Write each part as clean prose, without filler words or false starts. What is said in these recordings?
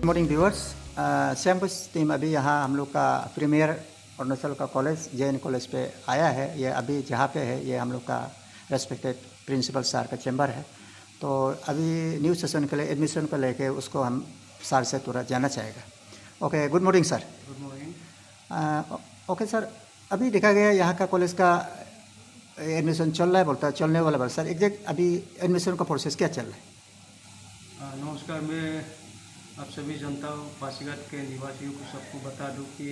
Morning viewers, सैम्पस team अभी यहाँ हम लोग का प्रीमियर अरुणाचल का कॉलेज JN कॉलेज पे आया है। ये अभी जहाँ पे है ये हम लोग का रेस्पेक्टेड प्रिंसिपल सर का चैम्बर है। तो अभी न्यू सेशन के लिए एडमिशन को लेके उसको हम सर से तुरंत जानना चाहेगा। Okay, good morning sir. Good morning. Okay sir, अभी देखा गया यहाँ का कॉलेज का एडमिशन चल रहा है, बोलता है चलने वाला बोल सर, एग्जैक्ट अभी एडमिशन का प्रोसेस क्या चल रहा है? नमस्कार, मैं आप सभी जनता पासीघाट के निवासियों को सबको बता दूं कि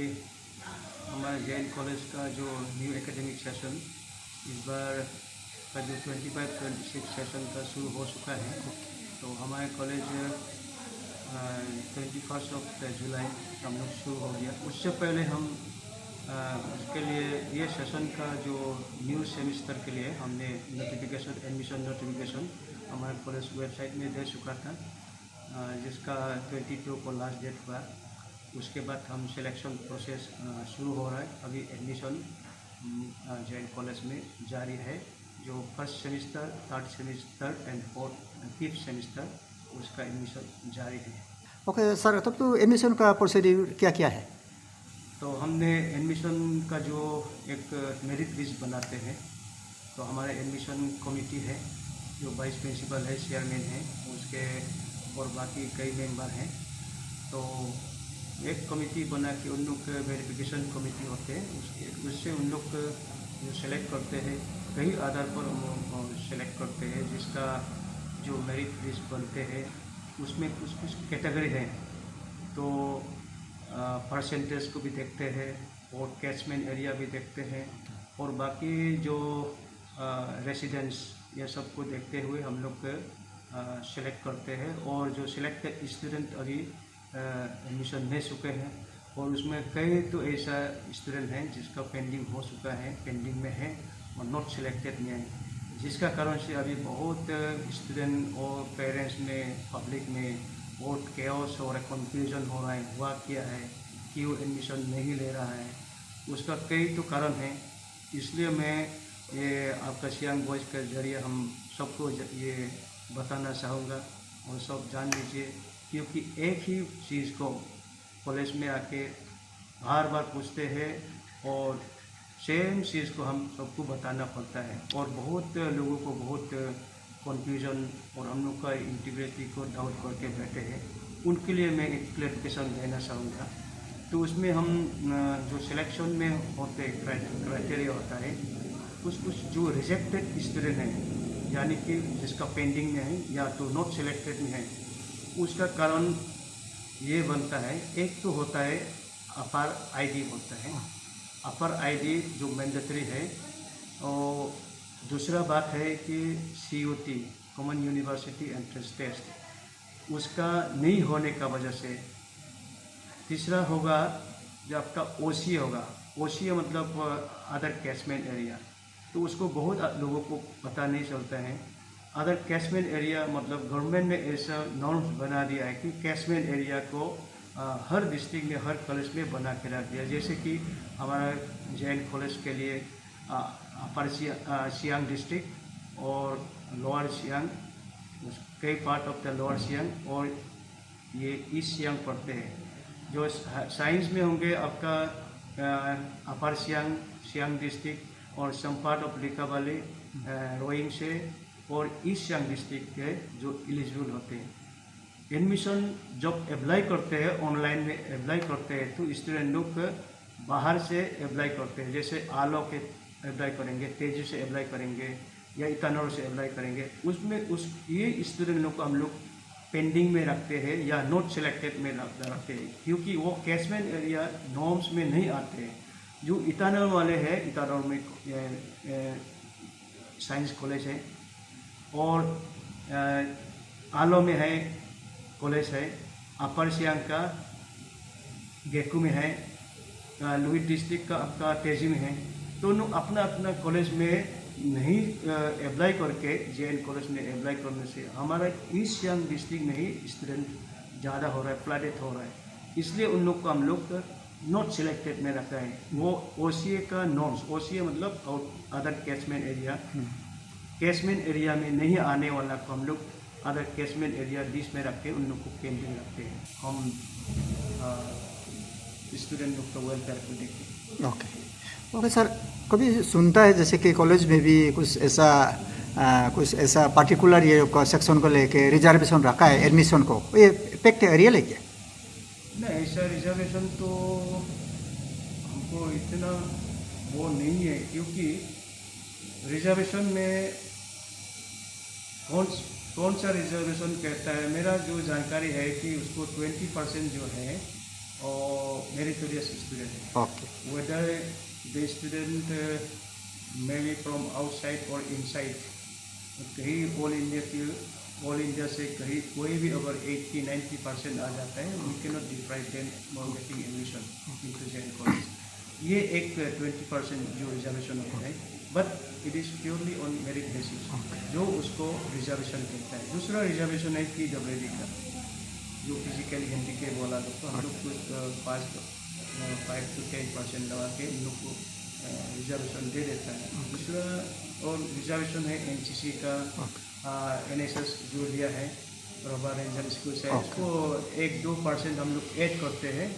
हमारे JN कॉलेज का जो न्यू एकेडमिक सेशन इस बार का जो 25-26 सेशन का शुरू हो चुका है। तो हमारे कॉलेज 21 जुलाई हम लोग शुरू हो गया। उससे पहले हम उसके लिए ये सेशन का जो न्यू सेमेस्टर के लिए हमने नोटिफिकेशन, एडमिशन नोटिफिकेशन हमारे कॉलेज वेबसाइट में दे चुका था, जिसका 22 को लास्ट डेट हुआ। उसके बाद हम सिलेक्शन प्रोसेस शुरू हो रहा है। अभी एडमिशन JN कॉलेज में जारी है। जो first semester, third semester and fifth semester उसका एडमिशन जारी है। ओके सर, तब तो एडमिशन का प्रोसीड्यूर क्या क्या है? तो हमने एडमिशन का जो एक मेरिट लिस्ट बनाते हैं, तो हमारे एडमिशन कमेटी है, जो वाइस प्रिंसिपल है, चेयरमैन है, उसके और बाकी कई मेंबर हैं। तो एक कमेटी बना के उन लोग वेरिफिकेशन कमेटी होते हैं, उससे उन लोग जो सेलेक्ट करते हैं, कई आधार पर सेलेक्ट करते हैं, जिसका जो मेरिट लिस्ट बनते हैं उसमें कुछ कुछ कैटेगरी हैं। तो परसेंटेज को भी देखते हैं और कैचमेंट एरिया भी देखते हैं और बाकी जो रेसिडेंस, ये सब को देखते हुए हम लोग सेलेक्ट करते हैं। और जो सिलेक्टेड स्टूडेंट अभी एडमिशन ले चुके हैं, और उसमें कई तो ऐसा स्टूडेंट हैं जिसका पेंडिंग हो चुका है, पेंडिंग में है और नॉट सिलेक्टेड में है, जिसका कारण से अभी बहुत स्टूडेंट और पेरेंट्स में, पब्लिक में बहुत केओस हो रहा है, कन्फ्यूजन हो रहा है, हुआ क्या है, क्यों एडमिशन नहीं ले रहा है। उसका कई तो कारण है। इसलिए मैं ये आपका सियांग वॉइस के जरिए हम सबको ये बताना चाहूँगा और सब जान लीजिए, क्योंकि एक ही चीज़ को कॉलेज में आके बार बार पूछते हैं और सेम चीज़ को हम सबको बताना पड़ता है, और बहुत लोगों को बहुत कन्फ्यूजन और हम लोग का इंटीग्रिटी को डाउट करके बैठे हैं। उनके लिए मैं एक क्लैरिफिकेशन देना चाहूँगा। तो उसमें हम जो सिलेक्शन में होते क्राइटेरिया होता है, कुछ जो रिजेक्टेड स्टूडेंट हैं, यानी कि जिसका पेंडिंग में है या तो नॉट सिलेक्टेड में है, उसका कारण ये बनता है, एक तो होता है अपर ID होता है, अपर ID जो मैंडेटरी है। और दूसरा बात है कि CUT, common university entrance test, उसका नहीं होने का वजह से। तीसरा होगा जो आपका OCA होगा, OCA मतलब अदर कैचमेंट एरिया, तो उसको बहुत लोगों को पता नहीं चलता है। अदर कैचमेंट एरिया मतलब गवर्नमेंट ने ऐसा नॉर्म्स बना दिया है कि कैचमेंट एरिया को हर डिस्ट्रिक्ट में, हर कॉलेज में बना के रख दिया। जैसे कि हमारा JN कॉलेज के लिए अपर सियांग डिस्ट्रिक्ट और लोअर सियांग, कई part of the lower Siang और ये ईस्ट सियांग पढ़ते हैं। जो साइंस में होंगे आपका अपर सियांग, सियांग डिस्ट्रिक्ट और some part of Likabali, Roing से और ईस्ट सियांग डिस्ट्रिक्ट के जो एलिजिबल होते हैं। एडमिशन जब अप्लाई करते हैं, ऑनलाइन में अप्लाई करते हैं, तो स्टूडेंट लोग बाहर से अप्लाई करते हैं। जैसे आलो के अप्लाई करेंगे, तेजी से अप्लाई करेंगे या इटानगर से अप्लाई करेंगे। उसमें ये स्टूडेंट लोग को हम लोग पेंडिंग में रखते हैं या नॉट सिलेक्टेड में रखते हैं, क्योंकि वो कैचमेंट एरिया नॉर्म्स में नहीं आते हैं। जो इटानगर वाले हैं, इटानगर में साइंस कॉलेज है और आलो में है कॉलेज है, अपर सियांग का गेकू में है, लोहित डिस्ट्रिक्ट का आपका तेजी में है। दोनों अपना अपना कॉलेज में नहीं अप्लाई करके JN कॉलेज में अप्लाई करने से हमारा ईस्ट सियांग डिस्ट्रिक्ट में ही स्टूडेंट ज़्यादा हो रहा है, फ्लडेड हो रहा है। इसलिए उन लोग को हम लोग नॉट सिलेक्टेड में रखा है। वो OCA का नॉर्म्स, OCA मतलब other catchment area, catchment area में नहीं आने वाला को हम लोग अदर कैशमेंट एरिया लिस्ट में रख के उन लोग को पेंडिंग रखते हैं। हम स्टूडेंट लोग का वेलफेयर को देखते हैं। ओके सर, कभी सुनता है जैसे कि कॉलेज में भी कुछ ऐसा पर्टिकुलर ये सेक्शन को लेके रिजर्वेशन रखा है एडमिशन को, ये फैक्ट है, रियल है क्या? नहीं, ऐसा रिजर्वेशन तो हमको इतना वो नहीं है, क्योंकि रिजर्वेशन में कौन सा रिजर्वेशन कहता है, मेरा जो जानकारी है कि उसको 20% जो है और मेरिटोरियस स्टूडेंट है। Okay. Whether the student may be from outside और इनसाइड, कहीं ऑल इंडिया से कहीं कोई भी अगर 80-90% आ जाता है, we can not deprive them from getting admission into Jain college. ये एक 20% जो रिजर्वेशन होता है, but it is purely on merit basis, जो उसको रिजर्वेशन कहता है। दूसरा रिजर्वेशन है PWD का, जो फिजिकली हैंडीकैप वाला लोग, तो हम लोग कुछ 5 to 10% लगा के इन लोग को रिजर्वेशन दे देता है। दूसरा और रिजर्वेशन है NCC का, NSS जो लिया है, रबा रेंजर स्कूल से, इसको 1-2% हम लोग ऐड करते हैं।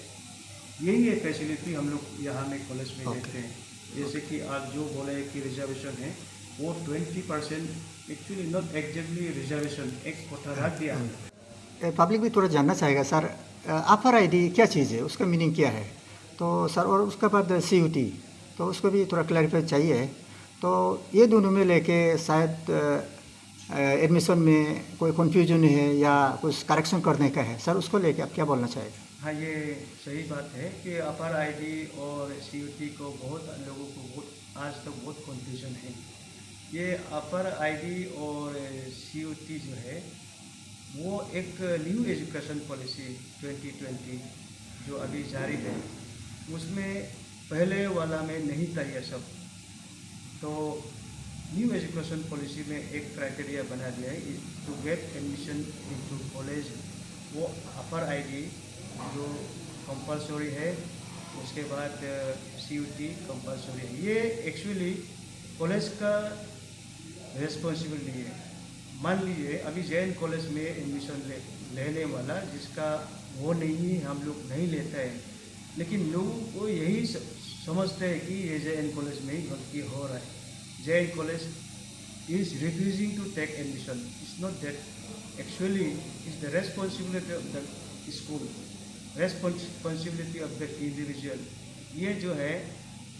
यही है फैसिलिटी हम लोग यहाँ में कॉलेज में देते हैं। जैसे कि आप जो बोले कि रिजर्वेशन है, वो 20% एक्चुअली नॉट एग्जैक्टली रिजर्वेशन, एक कोटा रख दिया है। पब्लिक भी थोड़ा जानना चाहेगा सर, अपर आईडी क्या चीज़ है, उसका मीनिंग क्या है? तो सर, और उसके बाद CUT, तो उसको भी थोड़ा क्लैरिफाई चाहिए। तो ये दोनों में लेके शायद एडमिशन में कोई कन्फ्यूजन है या कुछ करेक्शन करने का है सर, उसको लेके आप क्या बोलना चाहेंगे? हाँ, ये सही बात है कि अपर आईडी और CUT को बहुत लोगों को आज तक बहुत कन्फ्यूजन है। ये अपर आईडी और CUT जो है, वो एक न्यू एजुकेशन पॉलिसी 2020 जो अभी जारी है, उसमें पहले वाला में नहीं था ये सब। तो न्यू एजुकेशन पॉलिसी में एक क्राइटेरिया बना दिया है to get admission into college, वो अपर आईडी जो कंपलसरी है, उसके बाद CUT कंपलसरी है। ये एक्चुअली कॉलेज का रिस्पॉन्सिबिलिटी है। मान लीजिए अभी जैन कॉलेज में एडमिशन लेने वाला जिसका वो नहीं, हम लोग नहीं लेते हैं, लेकिन लोगों को यही समझते हैं कि ये जैन कॉलेज में ही गलती हो रहा है। Jain college is refusing to take admission. It's not that. Actually, it's the responsibility of the school, responsibility of the individual. ये जो है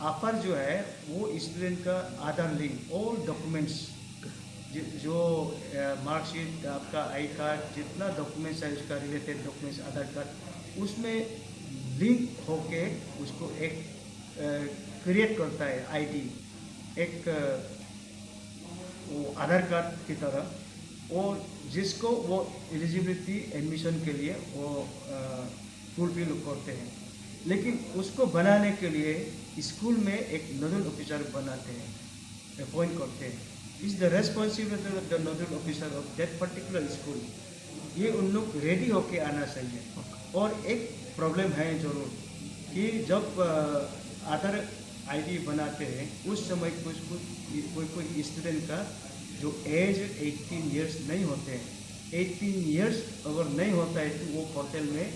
ऑफर जो है वो स्टूडेंट का आधार लिंक, ऑल डॉक्यूमेंट्स, जो मार्कशीट, आपका आई कार्ड, जितना डॉक्यूमेंट्स है उसका रिलेटेड डॉक्यूमेंट्स, आधार कार्ड, उसमें लिंक होके उसको एक क्रिएट करता है आईडी, एक वो आधार कार्ड की तरह, और जिसको वो एलिजिबिलिटी एडमिशन के लिए वो फुलफिल करते हैं। लेकिन उसको बनाने के लिए स्कूल में एक नोडल ऑफिसर बनाते हैं, अपॉइंट करते हैं। Is the responsibility of the nodal officer of that particular school. ये उन लोग रेडी होके आना चाहिए। और एक प्रॉब्लम है जरूर कि जब आधार आईडी बनाते हैं उस समय कोई स्टूडेंट का जो एज 18 ईयर्स नहीं होते हैं, 18 ईयर्स अगर नहीं होता है तो वो पोर्टल में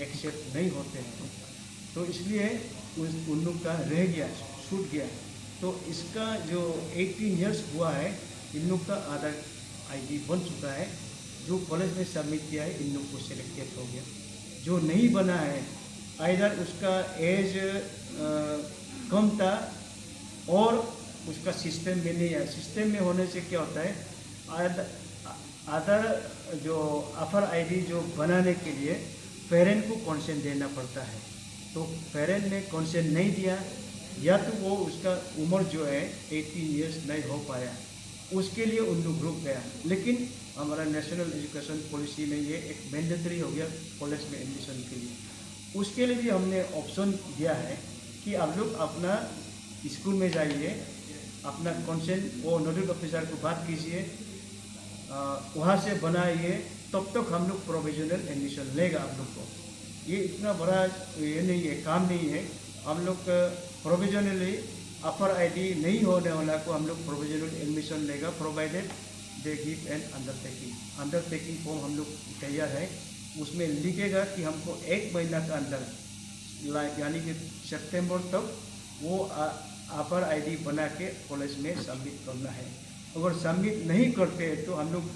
एक्सेप्ट नहीं होते हैं। तो इसलिए उन लोग का रह गया, छूट गया। तो इसका जो 18 ईयर्स हुआ है, इन लोग का आधार आईडी बन चुका है, जो कॉलेज में सबमिट किया है इन लोग को सिलेक्टेड हो गया। जो नहीं बना है, आइदर उसका एज कम था और उसका सिस्टम में नहीं है। सिस्टम में होने से क्या होता है, आधार जो अफर आईडी जो बनाने के लिए पेरेंट को कंसेंट देना पड़ता है। तो पेरेंट ने कंसेंट नहीं दिया, या तो वो उसका उम्र जो है 18 ईयर्स नहीं हो पाया, उसके लिए उन लोग रुक गया। लेकिन हमारा नेशनल एजुकेशन पॉलिसी में ये एक मैंडेटरी हो गया कॉलेज में एडमिशन के लिए। उसके लिए भी हमने ऑप्शन दिया है कि आप लोग अपना स्कूल में जाइए, अपना कंसेंट वो नोडल ऑफिसर को बात कीजिए, वहाँ से बनाइए, तब तक हम लोग प्रोविजनल एडमिशन लेगा आप लोग को। ये इतना बड़ा ये नहीं है, काम नहीं है। हम लोग प्रोविजनली अपर आईडी नहीं होने वाला को हम लोग प्रोविजनल एडमिशन लेगा, provided they give and undertaking form हम लोग तैयार है। उसमें लिखेगा कि हमको 1 महीना का अंदर यानी कि सितंबर तक वो ऑफर आईडी बना के कॉलेज में सबमिट करना है। अगर सबमिट नहीं करते तो हम लोग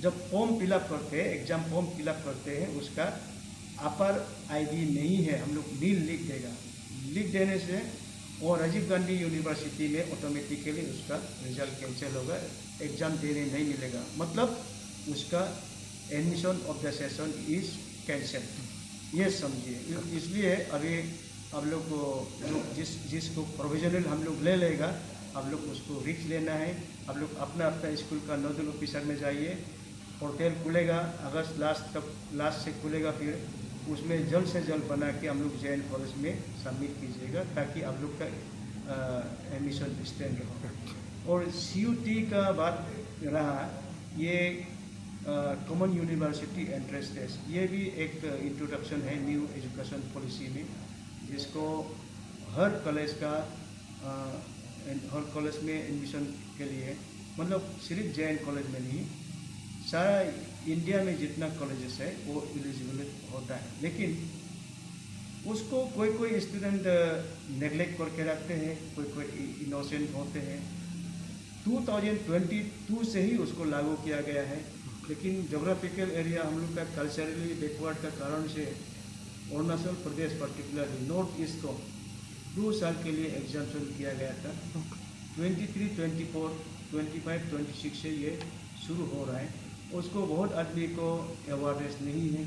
जब फॉर्म फिलअप करते हैं, एग्ज़ाम फॉर्म फिलअप करते हैं, उसका ऑफर आईडी नहीं है हम लोग नील लिख देगा। लिख देने से और राजीव गांधी यूनिवर्सिटी में ऑटोमेटिकली उसका रिजल्ट कैंसिल होगा, एग्ज़ाम देने नहीं मिलेगा, मतलब उसका admission of the session is cancel. ये समझिए। इसलिए अभी आप लोग को जिसको प्रोविजनल हम लोग ले लेगा, आप लोग उसको रिस्क लेना है। आप लोग अपना अपना स्कूल का नोडल ऑफिसर में जाइए, पोर्टल खुलेगा अगस्त लास्ट से खुलेगा, फिर उसमें जल्द से जल्द बना के हम लोग JN कॉलेज में सबमिट कीजिएगा ताकि आप लोग का एडमिशन स्टैंड हो। और CUT का बात रहा, ये कॉमन यूनिवर्सिटी एंट्रेंस टेस्ट, ये भी एक इंट्रोडक्शन है न्यू एजुकेशन पॉलिसी में, जिसको हर कॉलेज में एडमिशन के लिए, मतलब सिर्फ JN कॉलेज में नहीं, सारा इंडिया में जितना कॉलेजेस है वो एलिजिबल होता है। लेकिन उसको कोई स्टूडेंट नेगलेक्ट करके रखते हैं, कोई इनोसेंट होते हैं। 2022 से ही उसको लागू किया गया है, लेकिन जोग्राफिकल एरिया हम लोग का कल्चरली बैकवर्ड का कारण से Arunachal Pradesh particularly north east को 2 साल के लिए एग्जाम्पन किया गया था। 23, 24, 25, 26 से ये शुरू हो रहा है। उसको बहुत आदमी को अवेयरनेस नहीं है,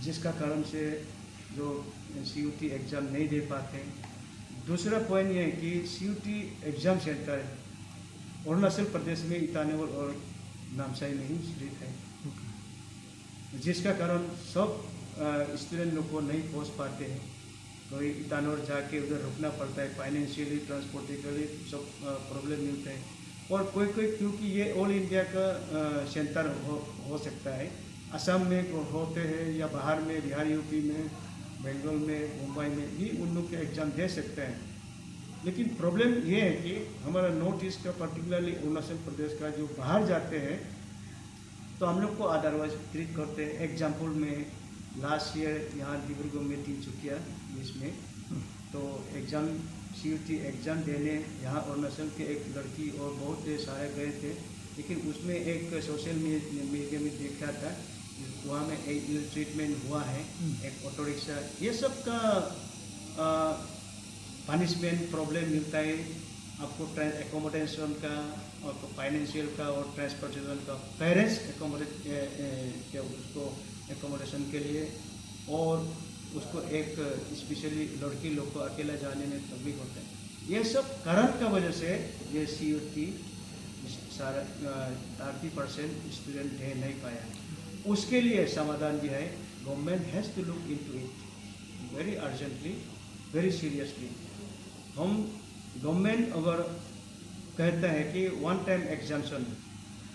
जिसका कारण से जो CUT एग्ज़ाम नहीं दे पाते। दूसरा पॉइंट ये है कि CUT exam centre Arunachal Pradesh में ईटानगर और नामसाई में ही स्थित है, जिसका कारण सब स्टूडेंट लोग को नहीं पहुंच पाते हैं। कोई ईटानगर जाके उधर रुकना पड़ता है, फाइनेंशियली ट्रांसपोर्टेकली सब प्रॉब्लम मिलते हैं। और कोई क्योंकि ये ऑल इंडिया का सेंटर हो सकता है, असम में होते हैं या बाहर में बिहार UP में, बेंगलोर में, मुंबई में भी उन लोग के एग्ज़ाम दे सकते हैं। लेकिन प्रॉब्लम ये है कि हमारा नॉर्थ ईस्ट का पर्टिकुलरली अरुणाचल प्रदेश का जो बाहर जाते हैं तो हम लोग को अदरवाइज ट्रीट करते हैं। एग्जाम्पल में लास्ट ईयर यहाँ डिब्रूगढ़ में 3 चुकिया इसमें तो एग्ज़ाम CUT एग्ज़ाम देने यहाँ अरुणाचल के एक लड़की और बहुत सारे गए थे, लेकिन उसमें एक सोशल मीडिया में देखा था वहाँ में एक इल ट्रीटमेंट हुआ है, एक ऑटो रिक्शा, ये सब का पनिशमेंट प्रॉब्लम मिलता है आपको, एकोमोडेशन का, आपको फाइनेंशियल का और ट्रांसपोर्टेशन का, पेरेंट्स उसको एकोमोडेशन के लिए, और उसको एक स्पेशली लड़की लोग को अकेला जाने में तकलीफ होता है। ये सब कारण का वजह से ये CUT सारा 30% स्टूडेंट दे नहीं पाया। उसके लिए समाधान भी है, government has to look into it very urgently, very seriously. हम गवर्नमेंट अगर कहता है कि 1 time exemption,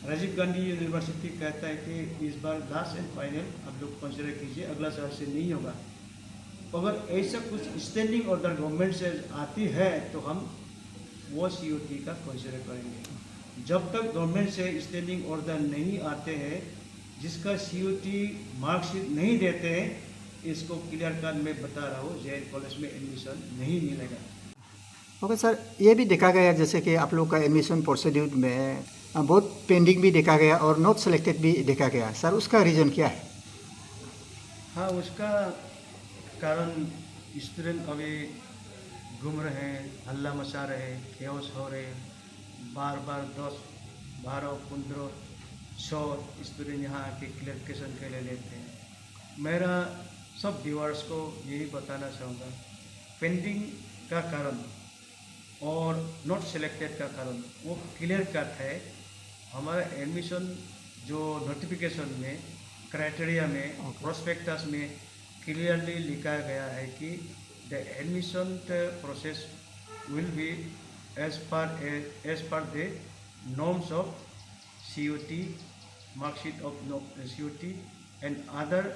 Rajiv Gandhi university कहता है कि इस बार लास्ट एंड फाइनल आप लोग कंसिडर कीजिए, अगला साल से नहीं होगा। अगर ऐसा कुछ स्टैंडिंग ऑर्डर गवर्नमेंट से आती है तो हम वो CUT का कंसिडर करेंगे। जब तक गवर्नमेंट से स्टैंडिंग ऑर्डर नहीं आते हैं, जिसका CUT मार्कशीट नहीं देते हैं, इसको क्लियर कट मैं बता रहा हूँ, JN कॉलेज में एडमिशन नहीं मिलेगा। ओके सर, ये भी देखा गया जैसे कि आप लोग का एडमिशन प्रोसीड्यूर में बहुत पेंडिंग भी देखा गया और नॉट सेलेक्टेड भी देखा गया, सर उसका रीज़न क्या है? हाँ, उसका कारण स्टूडेंट अभी घूम रहे हैं, हल्ला मचा रहे हैं, केओस हो रहे हैं, बार 10, 12, 15, 100 स्टूडेंट यहाँ आके क्लियरिफिकेशन के लिए लेते हैं। मेरा सब व्यूअर्स को यही बताना चाहूँगा, पेंडिंग का कारण और नॉट सेलेक्टेड का कारण वो क्लियर कट है। हमारा एडमिशन जो नोटिफिकेशन में, क्राइटेरिया में, प्रोस्पेक्टस में क्लियरली लिखा गया है कि the admission process will be as per the norms of CUT, marksheet of CUT and other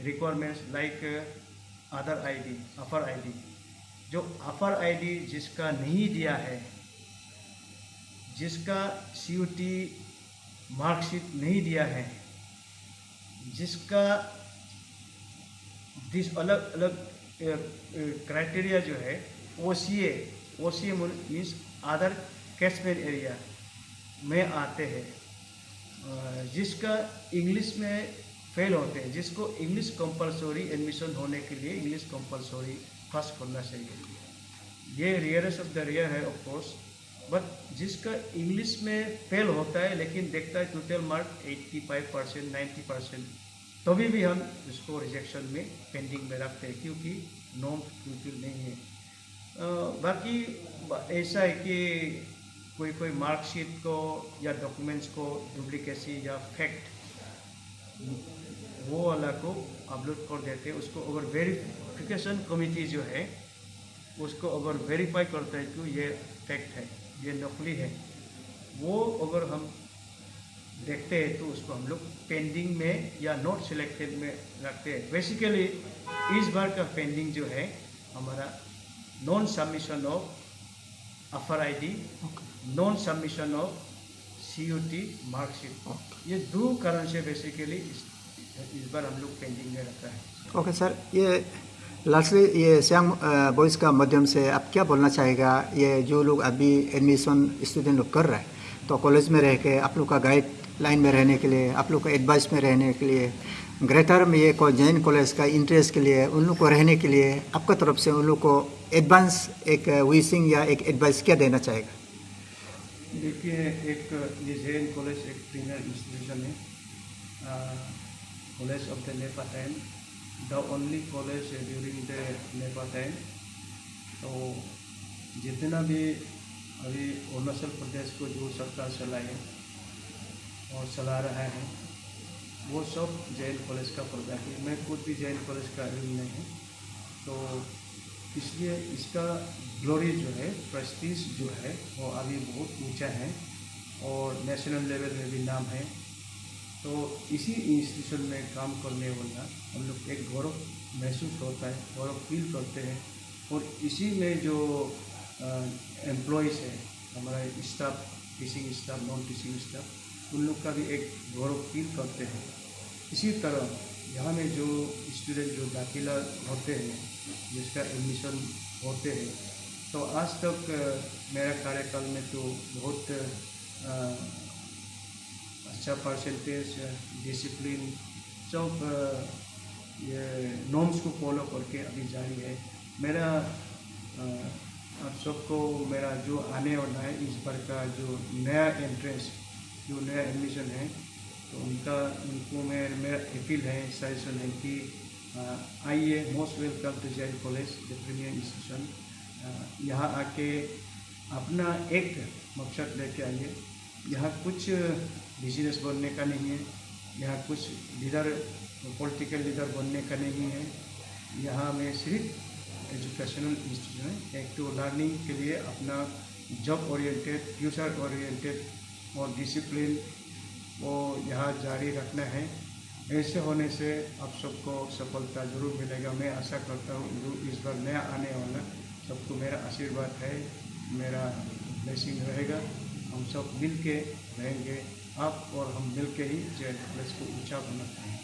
requirements like other ID, offer ID। जो अफर ID जिसका नहीं दिया है, जिसका CUT मार्कशीट नहीं दिया है, जिसका अलग अलग क्राइटेरिया जो है OCA means other catchment area में आते हैं, जिसका इंग्लिश में फेल होते हैं, जिसको इंग्लिश कंपलसरी एडमिशन होने के लिए इंग्लिश कंपलसरी पास करना चाहिए। ये रेयरेस्ट ऑफ द रेयर है ऑफ कोर्स, बट जिसका इंग्लिश में फेल होता है लेकिन देखता है टोटल मार्क 85%, 90%, तभी भी हम इसको रिजेक्शन में पेंडिंग में रखते हैं, क्योंकि नॉर्म फुलफिल नहीं है। बाकी ऐसा है कि कोई मार्कशीट को या डॉक्यूमेंट्स को डुप्लीकेसी या फैक्ट वो वाला को अपलोड कर देते हैं। उसको अगर वेरिफिकेशन कमिटी जो है उसको अगर वेरीफाई करता है कि ये फैक्ट है, ये नकली है, वो अगर हम देखते हैं तो उसको हम लोग पेंडिंग में या नॉट सिलेक्टेड में रखते हैं। बेसिकली इस बार का पेंडिंग जो है हमारा non submission of offer ID, non submission of CUT marksheet, ये दो कारण से बेसिकली इस बार हम लोग पेंडिंग में रखा है। ओके सर, ये लास्टली ये सियांग बॉयज़ का माध्यम से आप क्या बोलना चाहेगा? ये जो लोग अभी एडमिशन स्टूडेंट लोग कर रहे हैं, तो कॉलेज में रह के आप लोग का गाइड लाइन में रहने के लिए, आप लोग का एडवाइस में रहने के लिए, ग्रेटर में ये जैन कॉलेज का इंटरेस्ट के लिए उन लोग को रहने के लिए आपका तरफ से उन लोग को एडवांस एक विशिंग या एक एडवाइस क्या देना चाहेगा? देखिए, एक ये जैन कॉलेज एक प्रीमियर इंस्टीट्यूशन है, college of the Nipah time, the only college during the Nipah time. तो जितना भी अभी अरुणाचल प्रदेश को जो सरकार चलाए और चला रहा है वो सब जैन कॉलेज का प्रोडक्ट है। मैं खुद भी जैन कॉलेज का एलुमनी नहीं हूँ, तो इसलिए इसका ग्लोरी जो है, प्रेस्टीज जो है वो अभी बहुत ऊंचा है और नेशनल लेवल में भी नाम है। तो इसी इंस्टीट्यूशन में काम करने वाला हम लोग एक गौरव महसूस होता है, गौरव फील करते हैं। और इसी में जो एम्प्लॉयज़ है, हमारा staff, teaching staff, non teaching staff, उन लोग का भी एक गौरव फील करते हैं। इसी तरह यहाँ में जो स्टूडेंट जो दाखिला होते हैं, जिसका एडमिशन होते हैं, तो आज तक मेरा कार्यकाल में तो बहुत अच्छा परसेंटेज, डिसिप्लिन, सब ये नॉर्म्स को फॉलो करके अभी जारी है। मेरा आप सबको मेरा जो आने वाला है इस बार का जो नया एंट्रेंस, जो नया एडमिशन है, तो उनको मेरा अपील है, सजेशन है कि आइए, most welcome to Jain college, the premier institution. यहाँ आके अपना एक मकसद लेके आइए। यहाँ कुछ बिजनेस बनने का नहीं है, यहाँ कुछ लीडर, पॉलिटिकल लीडर बनने का नहीं है। यहाँ में सिर्फ एजुकेशनल इंस्टीट्यूशन है, एक तो लर्निंग के लिए अपना जॉब ओरिएंटेड, फ्यूचर ओरिएंटेड और डिसिप्लिन वो यहाँ जारी रखना है। ऐसे होने से आप सबको सफलता जरूर मिलेगा। मैं आशा करता हूँ जो इस बार नया आने वाला सबको मेरा आशीर्वाद है, मेरा ब्लेसिंग रहेगा। हम सब मिल के रहेंगे, आप और हम मिल के ही जैन कॉलेज को ऊँचा बनाते हैं।